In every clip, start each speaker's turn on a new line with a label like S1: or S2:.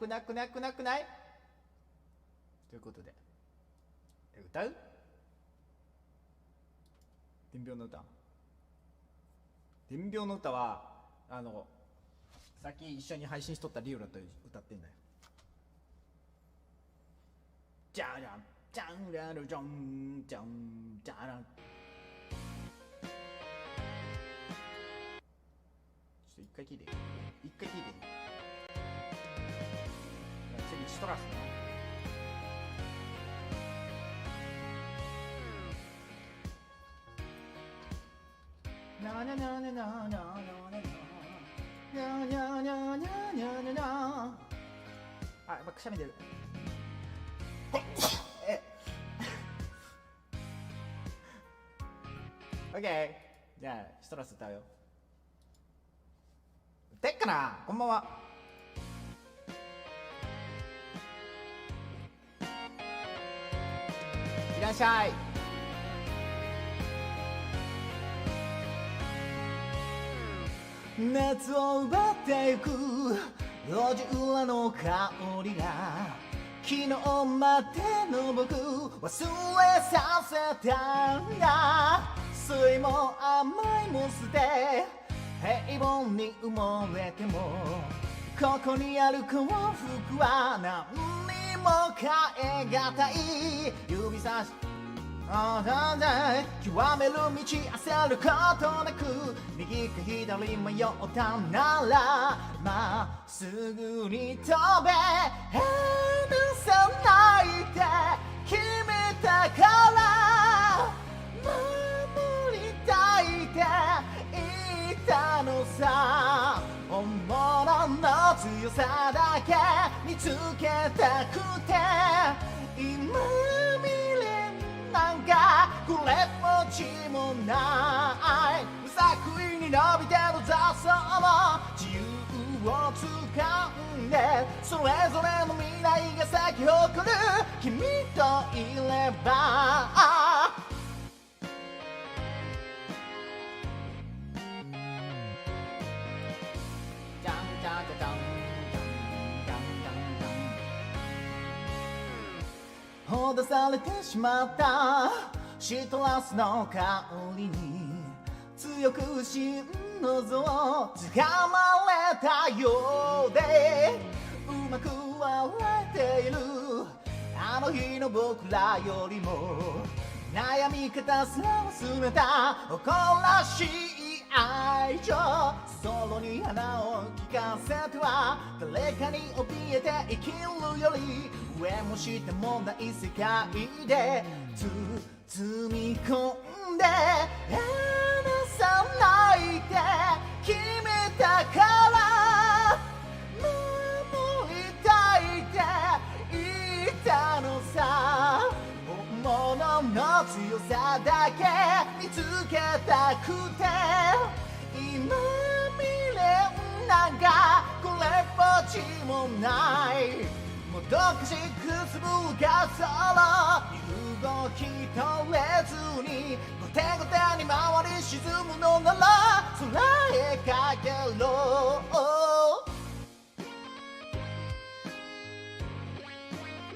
S1: くなくなくなくないということで、歌う伝病の歌。伝病の歌はさっき一緒に配信しとったリオラと歌ってんだよ。じゃらんじゃんらるじゃんじゃんじゃらん。ちょっと一回聞いていい？一回聞いていい？次シトラスな。ななななななななななななな。あ、やっぱくしゃみ出る。オッケー。じゃあシトラス歌うよ。歌っかな。こんばんは。いらっしゃい。夏を奪ってゆく路地裏の香りが昨日までの僕忘れさせたんだ。酸いも甘いも捨て平凡に埋もれてもここにある幸福は何にも変えがたい。指差し極める道焦ることなく右か左迷ったならまっすぐに飛べ。離さないで決めたから守りたいって言ったのさ。本物の強さだけ見つけたくて今未練なんかこれっぽっちもない。無作為に伸びてる雑草も自由をつかんでそれぞれの未来が咲き誇る君といれば。じゃんじゃんじゃんほだされてしまったシトラスの香りに強く心の臓をつかまれたようでうまく笑えているあの日の僕らよりも悩み方すら忘れた誇らしい愛情。ソロに花を聞かせては誰かに怯えて生きるより上も下もない世界で包み込んで離さないで決めたから守りたいって言ったのさ。本物の強さだけ見つけたくて今未練なんかこれっぽっちもない。もどかしくつぶがその身動き取れずにごてごてに回り沈むのなら空へかけろ。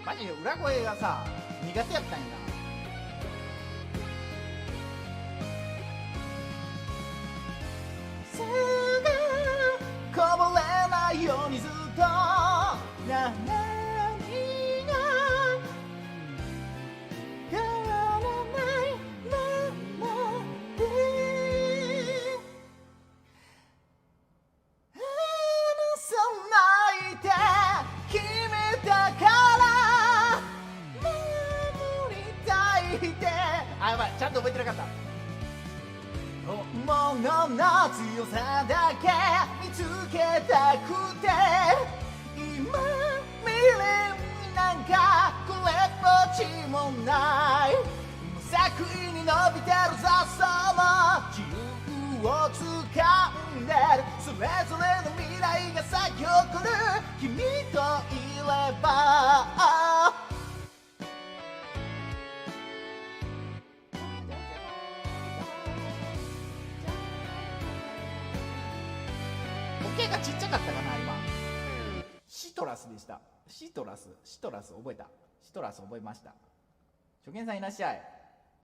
S1: マジで裏声がさ苦手やったんやな。すぐこぼれないようにずっと何が変わらないままで離さないで決めたから守りたいって。あ、やばいちゃんと覚えてなかった。本物の強さだけ見つけたくて今未練なんかこれっぽっちもない。無作為に伸びてる雑草も自由をつかんでるそれぞれの未来が咲き誇る君といれば。声がちっちゃかったかな今。シトラスでした。シトラス覚えた。シトラス覚えました。初見さんいらっしゃい。